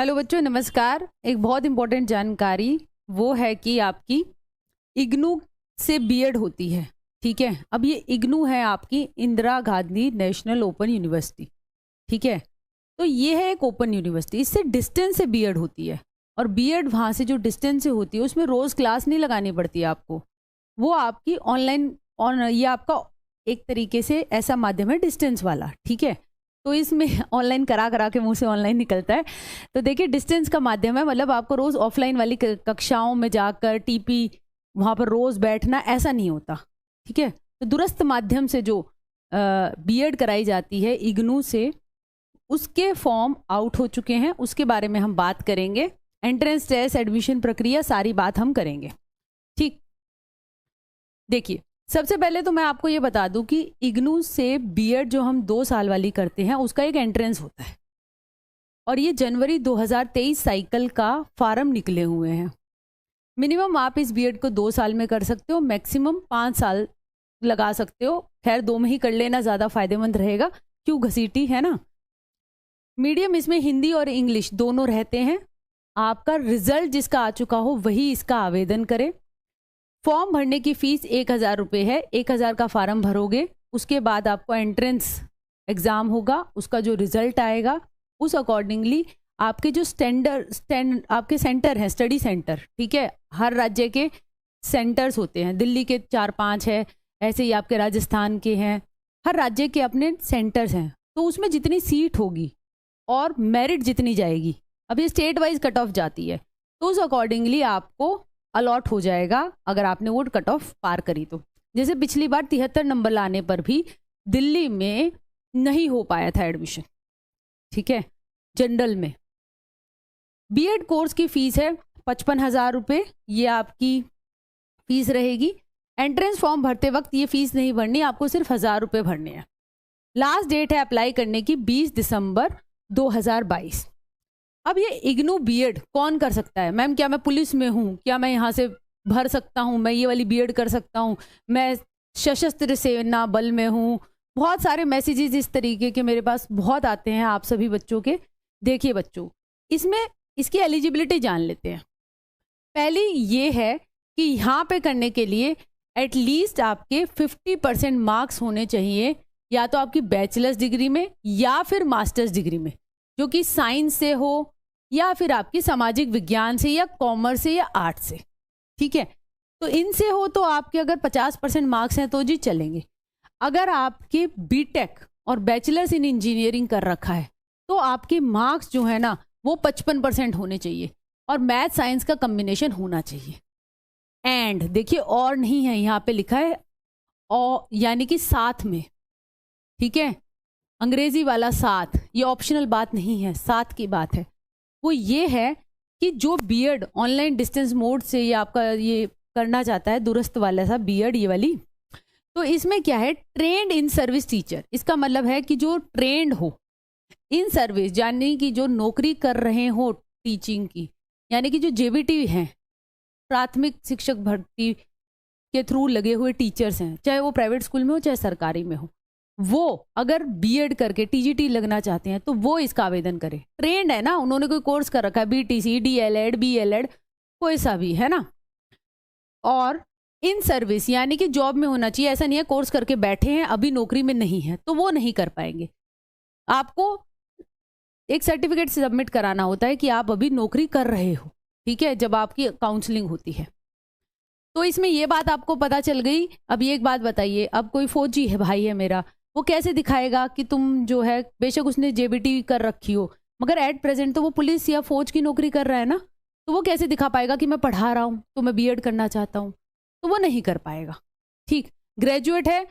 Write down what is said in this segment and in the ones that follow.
Hello बच्चों, नमस्कार। एक बहुत इंपॉर्टेंट जानकारी वो है कि आपकी इग्नू से बीएड होती है। ठीक है, अब ये इग्नू है आपकी Indira Gandhi national open university. ठीक है, तो ये है एक ओपन यूनिवर्सिटी, इससे डिस्टेंस से बीएड होती है। और बीएड वहाँ से जो डिस्टेंस से होती है उसमें रोज़ क्लास नहीं लगानी पड़ती है आपको, वो आपकी ऑनलाइन ये आपका एक तरीके से ऐसा माध्यम है डिस्टेंस वाला। ठीक है, तो इसमें ऑनलाइन करा करा के मुंह से ऑनलाइन निकलता है। तो देखिए, डिस्टेंस का माध्यम है, मतलब आपको रोज़ ऑफलाइन वाली कक्षाओं में जाकर टीपी वहाँ पर रोज़ बैठना ऐसा नहीं होता। ठीक है, तो दूरस्थ माध्यम से जो बीएड कराई जाती है इग्नू से, उसके फॉर्म आउट हो चुके हैं, उसके बारे में हम बात करेंगे। एंट्रेंस टेस्ट, एडमिशन प्रक्रिया, सारी बात हम करेंगे। ठीक, देखिए, सबसे पहले तो मैं आपको ये बता दूं कि इग्नू से बीएड जो हम 2 साल वाली करते हैं उसका एक एंट्रेंस होता है, और ये जनवरी 2023 साइकिल का फार्म निकले हुए हैं। मिनिमम आप इस बीएड को 2 साल में कर सकते हो, मैक्सिमम 5 साल लगा सकते हो। खैर 2 में ही कर लेना ज़्यादा फायदेमंद रहेगा, क्यों घसीटी है ना। मीडियम इसमें हिंदी और इंग्लिश दोनों रहते हैं। आपका रिजल्ट जिसका आ चुका हो वही इसका आवेदन करे। फॉर्म भरने की फीस 1000 रुपये है। 1000 का फार्म भरोगे, उसके बाद आपको एंट्रेंस एग्ज़ाम होगा, उसका जो रिजल्ट आएगा उस अकॉर्डिंगली आपके जो आपके सेंटर हैं, स्टडी सेंटर, ठीक है, हर राज्य के सेंटर्स होते हैं। दिल्ली के 4-5 है, ऐसे ही आपके राजस्थान के हैं, हर राज्य के अपने सेंटर्स हैं। तो उसमें जितनी सीट होगी और मेरिट जितनी जाएगी, अब ये स्टेट वाइज कट ऑफ जाती है, तो उस अकॉर्डिंगली आपको अलॉट हो जाएगा अगर आपने वो कट ऑफ पार करी तो। जैसे पिछली बार 73 नंबर लाने पर भी दिल्ली में नहीं हो पाया था एडमिशन। ठीक है, जनरल में। बीएड कोर्स की फीस है 55,000 रुपये, ये आपकी फीस रहेगी। एंट्रेंस फॉर्म भरते वक्त ये फीस नहीं भरनी, आपको सिर्फ 1000 रुपये भरने हैं। लास्ट डेट है अप्लाई करने की 20 दिसंबर 2022। अब ये इग्नू बीएड कौन कर सकता है? मैम, क्या मैं पुलिस में हूँ, क्या मैं यहाँ से भर सकता हूँ, मैं ये वाली बीएड कर सकता हूँ, मैं सशस्त्र सेना बल में हूँ? बहुत सारे मैसेजेस इस तरीके के मेरे पास बहुत आते हैं आप सभी बच्चों के। देखिए बच्चों, इसमें इसकी एलिजिबिलिटी जान लेते हैं। पहली ये है कि यहाँ पे करने के लिए एटलीस्ट आपके 50% मार्क्स होने चाहिए, या तो आपकी बैचलर्स डिग्री में या फिर मास्टर्स डिग्री में, जो कि साइंस से हो या फिर आपकी सामाजिक विज्ञान से या कॉमर्स से या आर्ट से। ठीक है, तो इनसे हो तो आपके अगर 50% मार्क्स हैं तो जी चलेंगे। अगर आपके बीटेक और बैचलर्स इन इंजीनियरिंग कर रखा है तो आपके मार्क्स जो है ना वो 55% होने चाहिए, और मैथ साइंस का कॉम्बिनेशन होना चाहिए। एंड देखिए, और नहीं है, यहाँ पे लिखा है और, यानी कि साथ में। ठीक है, अंग्रेजी वाला साथ, ये ऑप्शनल बात नहीं है, साथ की बात है। वो ये है कि जो बीएड ऑनलाइन डिस्टेंस मोड से ये आपका ये करना चाहता है, दूरस्थ वाला सा बीएड ये वाली, तो इसमें क्या है, ट्रेंड इन सर्विस टीचर। इसका मतलब है कि जो ट्रेंड हो इन सर्विस, यानी कि जो नौकरी कर रहे हो टीचिंग की, यानी कि जो जेबीटी हैं, प्राथमिक शिक्षक भर्ती के थ्रू लगे हुए टीचर्स हैं, चाहे वो प्राइवेट स्कूल में हो चाहे सरकारी में हो, वो अगर बीएड करके टीजीटी लगना चाहते हैं तो वो इसका आवेदन करें। ट्रेंड है ना, उन्होंने कोई कोर्स कर रखा है, बीटीसी, डीएलएड, बीएलएड, कोई सा भी है ना। और इन सर्विस यानी कि जॉब में होना चाहिए, ऐसा नहीं है कोर्स करके बैठे हैं अभी नौकरी में नहीं है तो वो नहीं कर पाएंगे। आपको एक सर्टिफिकेट सबमिट कराना होता है कि आप अभी नौकरी कर रहे हो। ठीक है, जब आपकी काउंसलिंग होती है। तो इसमें ये बात आपको पता चल गई। अब ये एक बात बताइए, अब कोई फौजी है भाई है मेरा, वो कैसे दिखाएगा कि तुम जो है, बेशक उसने जेबीटी कर रखी हो, मगर एट प्रेजेंट तो वो पुलिस या फौज की नौकरी कर रहा है ना, तो वो कैसे दिखा पाएगा कि मैं पढ़ा रहा हूँ तो मैं बीएड करना चाहता हूँ? तो वो नहीं कर पाएगा। ठीक, ग्रेजुएट है,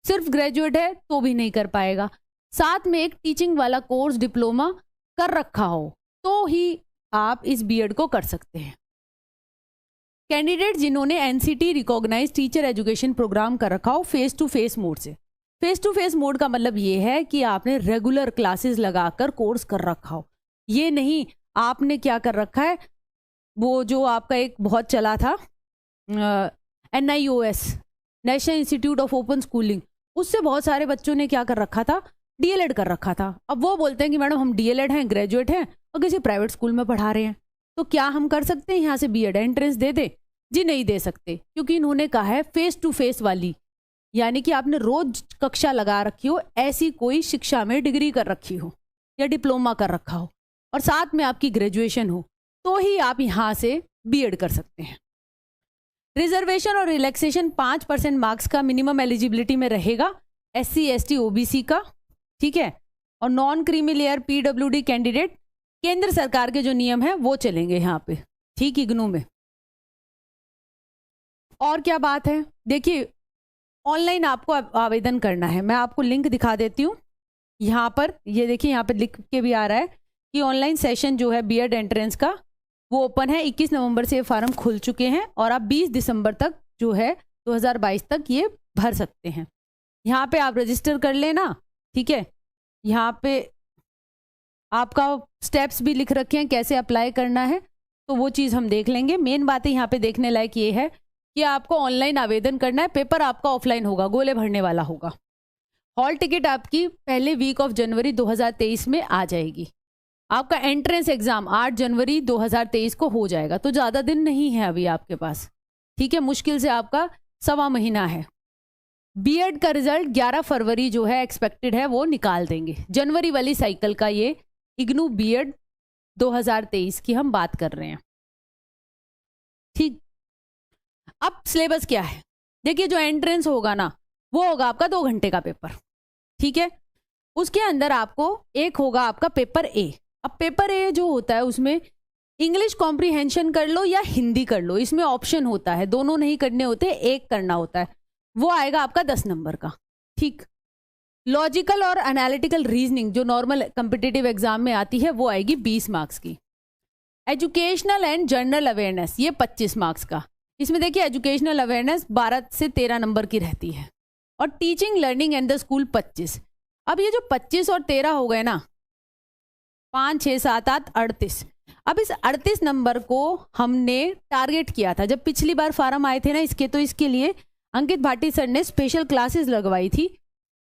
सिर्फ ग्रेजुएट है तो भी नहीं कर पाएगा। साथ में एक टीचिंग वाला कोर्स डिप्लोमा कर रखा हो तो ही आप इस बीएड को कर सकते हैं। कैंडिडेट जिन्होंने NCT recognise teacher education programme कर रखा हो फेस टू फेस मोड से। फेस टू फेस मोड का मतलब ये है कि आपने रेगुलर क्लासेस लगाकर कोर्स कर रखा हो। ये नहीं आपने क्या कर रखा है, वो जो आपका एक बहुत चला था NIOS, national institute of open schooling, उससे बहुत सारे बच्चों ने क्या कर रखा था, डीएलएड कर रखा था। अब वो बोलते हैं कि मैडम हम डीएलएड हैं, ग्रेजुएट हैं, और किसी प्राइवेट स्कूल में पढ़ा रहे हैं, तो क्या हम कर सकते हैं यहाँ से बीएड एंट्रेंस दे दे? जी नहीं दे सकते, क्योंकि इन्होंने कहा है फेस टू फेस वाली, यानी कि आपने रोज कक्षा लगा रखी हो, ऐसी कोई शिक्षा में डिग्री कर रखी हो या डिप्लोमा कर रखा हो और साथ में आपकी ग्रेजुएशन हो, तो ही आप यहाँ से बीएड कर सकते हैं। रिजर्वेशन और रिलैक्सेशन 5% मार्क्स का मिनिमम एलिजिबिलिटी में रहेगा SC ST OBC का, ठीक है। और non creamy layer PWD candidate, केंद्र सरकार के जो नियम है वो चलेंगे यहाँ पे, ठीक, इग्नू में। और क्या बात है, देखिए ऑनलाइन आपको आवेदन करना है, मैं आपको लिंक दिखा देती हूँ यहाँ पर। ये देखिए यहाँ पर लिख के भी आ रहा है कि ऑनलाइन सेशन जो है बीएड एंट्रेंस का वो ओपन है। 21 नवंबर से ये फार्म खुल चुके हैं और आप 20 दिसंबर तक जो है 2022 तक ये भर सकते हैं। यहाँ पे आप रजिस्टर कर लेना, ठीक है। यहाँ पे आपका स्टेप्स भी लिख रखे हैं कैसे अप्लाई करना है, तो वो चीज़ हम देख लेंगे। मेन बातें यहाँ पे देखने लायक ये है कि आपको ऑनलाइन आवेदन करना है, पेपर आपका ऑफलाइन होगा, गोले भरने वाला होगा। हॉल टिकट आपकी पहले वीक ऑफ जनवरी 2023 में आ जाएगी। आपका एंट्रेंस एग्जाम 8 जनवरी 2023 को हो जाएगा, तो ज़्यादा दिन नहीं है अभी आपके पास, ठीक है। मुश्किल से आपका 1.25 महीना है। बीएड का रिजल्ट 11 फरवरी जो है एक्सपेक्टेड है, वो निकाल देंगे। जनवरी वाली साइकिल का ये इग्नू बीएड 2023 की हम बात कर रहे हैं, ठीक। अब सिलेबस क्या है, देखिए जो एंट्रेंस होगा ना वो होगा आपका 2 घंटे का पेपर, ठीक है। उसके अंदर आपको एक होगा आपका पेपर ए। अब पेपर ए जो होता है उसमें इंग्लिश कॉम्प्रीहेंशन कर लो या हिंदी कर लो, इसमें ऑप्शन होता है, दोनों नहीं करने होते, एक करना होता है। वो आएगा आपका 10 नंबर का, ठीक। लॉजिकल और एनालिटिकल रीजनिंग जो नॉर्मल कॉम्पिटिटिव एग्जाम में आती है वो आएगी 20 मार्क्स की। एजुकेशनल एंड जनरल अवेयरनेस ये 25 मार्क्स का। इसमें देखिए एजुकेशनल अवेयरनेस 12 से 13 नंबर की रहती है। और teaching learning and the school 25। अब ये जो 25 और 13 हो गए ना, 5 6 7 8 38। अब इस 38 नंबर को हमने टारगेट किया था जब पिछली बार फार्म आए थे ना इसके, तो इसके लिए अंकित भाटी सर ने स्पेशल क्लासेस लगवाई थी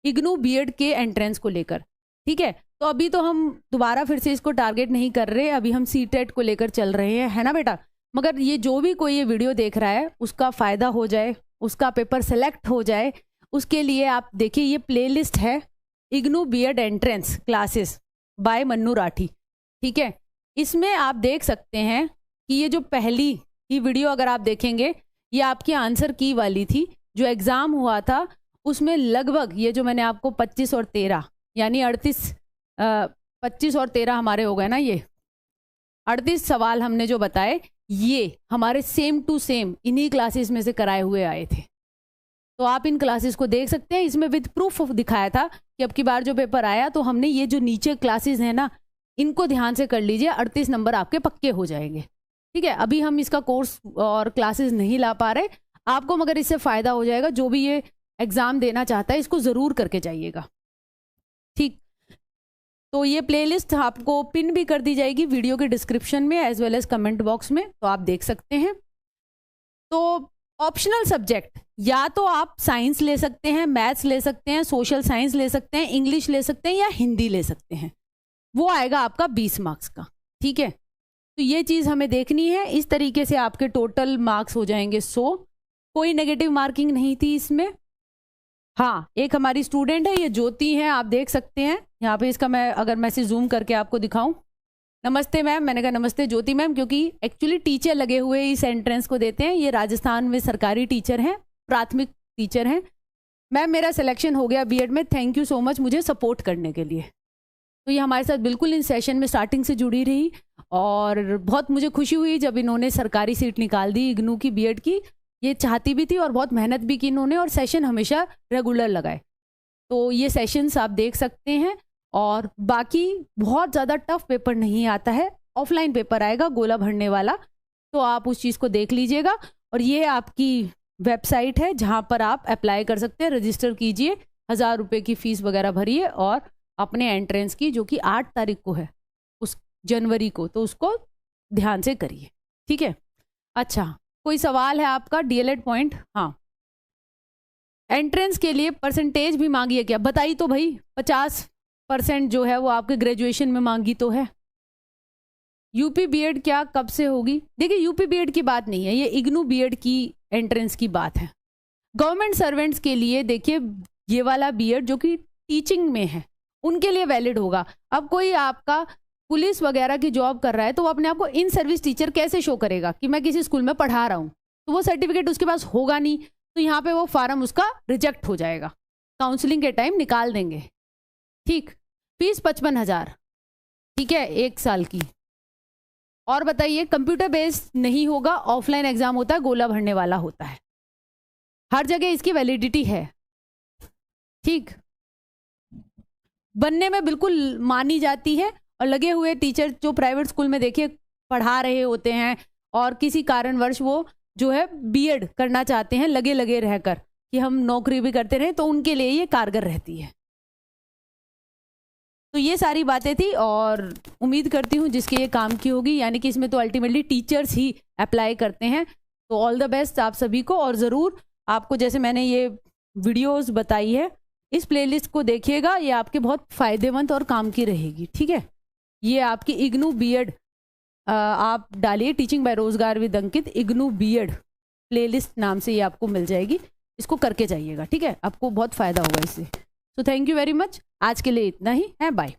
इग्नू बीएड के एंट्रेंस को लेकर, ठीक है। तो अभी तो हम दोबारा फिर से इसको टारगेट नहीं कर रहे, अभी हम सीटेट को लेकर चल रहे हैं, है ना बेटा। मगर ये जो भी कोई ये वीडियो देख रहा है उसका फ़ायदा हो जाए, उसका पेपर सेलेक्ट हो जाए, उसके लिए आप देखिए ये प्लेलिस्ट है IGNOU BEd entrance classes by Mannu Rathi, ठीक है। इसमें आप देख सकते हैं कि ये जो पहली की वीडियो अगर आप देखेंगे ये आपकी आंसर की वाली थी, जो एग्ज़ाम हुआ था उसमें लगभग ये जो मैंने आपको 25 और 13 यानी 25 और 13 हमारे हो गए ना, ये 38 सवाल हमने जो बताए ये हमारे सेम टू सेम इन्हीं क्लासेस में से कराए हुए आए थे। तो आप इन क्लासेस को देख सकते हैं, इसमें विद प्रूफ दिखाया था कि अब की बार जो पेपर आया तो हमने ये जो नीचे क्लासेस हैं ना इनको ध्यान से कर लीजिए, 38 नंबर आपके पक्के हो जाएंगे, ठीक है। अभी हम इसका कोर्स और क्लासेस नहीं ला पा रहे, आपको मगर इससे फ़ायदा हो जाएगा। जो भी ये एग्ज़ाम देना चाहता है इसको ज़रूर करके जाइएगा, ठीक। तो ये प्लेलिस्ट आपको पिन भी कर दी जाएगी वीडियो के डिस्क्रिप्शन में as well as comment box में, तो आप देख सकते हैं। तो ऑप्शनल सब्जेक्ट या तो आप साइंस ले सकते हैं, मैथ्स ले सकते हैं, सोशल साइंस ले सकते हैं, इंग्लिश ले सकते हैं या हिंदी ले सकते हैं, वो आएगा आपका 20 मार्क्स का, ठीक है। तो ये चीज़ हमें देखनी है। इस तरीके से आपके टोटल मार्क्स हो जाएंगे 100। कोई नेगेटिव मार्किंग नहीं थी इसमें। हाँ, एक हमारी स्टूडेंट है, ये ज्योति है, आप देख सकते हैं यहाँ पे। इसका मैं अगर मैसेज जूम करके आपको दिखाऊं, नमस्ते मैम, मैंने कहा नमस्ते ज्योति मैम, क्योंकि एक्चुअली टीचर लगे हुए इस एंट्रेंस को देते हैं। ये राजस्थान में सरकारी टीचर हैं, प्राथमिक टीचर हैं। मैम मेरा सिलेक्शन हो गया बीएड में, थैंक यू सो मच मुझे सपोर्ट करने के लिए। तो ये हमारे साथ बिल्कुल इन सेशन में स्टार्टिंग से जुड़ी रही और बहुत मुझे खुशी हुई जब इन्होंने सरकारी सीट निकाल दी इग्नू की बीएड की। ये चाहती भी थी और बहुत मेहनत भी की इन्होंने, और सेशन हमेशा रेगुलर लगाए। तो ये सेशंस आप देख सकते हैं। और बाकी बहुत ज़्यादा टफ पेपर नहीं आता है, ऑफलाइन पेपर आएगा गोला भरने वाला, तो आप उस चीज़ को देख लीजिएगा। और ये आपकी वेबसाइट है जहाँ पर आप अप्लाई कर सकते हैं, रजिस्टर कीजिए, 1000 रुपये की फ़ीस वगैरह भरिए और अपने एंट्रेंस की जो कि 8 तारीख को है उस जनवरी को, तो उसको ध्यान से करिए, ठीक है। अच्छा, कोई सवाल है आपका? डीएलएड पॉइंट, हाँ, एंट्रेंस के लिए परसेंटेज भी मांगी है क्या? बताइए तो भाई, 50% जो है वो आपके ग्रेजुएशन में मांगी तो है। यूपी बीएड क्या कब से होगी? देखिए यूपी बीएड की बात नहीं है, ये इग्नू बीएड की एंट्रेंस की बात है। गवर्नमेंट सर्वेंट्स के लिए देखिए ये वाला बीएड जो कि टीचिंग में है उनके लिए वैलिड होगा। अब कोई आपका पुलिस वगैरह की जॉब कर रहा है तो वो अपने आप को इन सर्विस टीचर कैसे शो करेगा कि मैं किसी स्कूल में पढ़ा रहा हूँ, तो वो सर्टिफिकेट उसके पास होगा नहीं, तो यहाँ पे वो फार्म उसका रिजेक्ट हो जाएगा, काउंसलिंग के टाइम निकाल देंगे। ठीक, फीस 55,000, ठीक है, 1 साल की। और बताइए, कंप्यूटर बेस्ड नहीं होगा, ऑफलाइन एग्जाम होता है, गोला भरने वाला होता है, हर जगह इसकी वैलिडिटी है। ठीक, बनने में बिल्कुल मानी जाती है। और लगे हुए टीचर जो प्राइवेट स्कूल में देखिए पढ़ा रहे होते हैं और किसी कारणवश वो जो है बीएड करना चाहते हैं लगे लगे रहकर कि हम नौकरी भी करते रहे, तो उनके लिए ये कारगर रहती है। तो ये सारी बातें थी और उम्मीद करती हूँ जिसके ये काम की होगी, यानी कि इसमें तो अल्टीमेटली टीचर्स ही अप्लाई करते हैं। तो ऑल द बेस्ट आप सभी को। और ज़रूर आपको जैसे मैंने ये वीडियोस बताई है इस प्लेलिस्ट को देखिएगा, ये आपके बहुत फ़ायदेमंद और काम की रहेगी। ठीक है, ये आपकी इग्नू बीएड आप डालिए teaching by Rozgar with Ankit IGNOU BEd playlist नाम से, ये आपको मिल जाएगी, इसको करके जाइएगा। ठीक है, आपको बहुत फ़ायदा होगा इससे। तो थैंक यू वेरी मच, आज के लिए इतना ही है, बाय।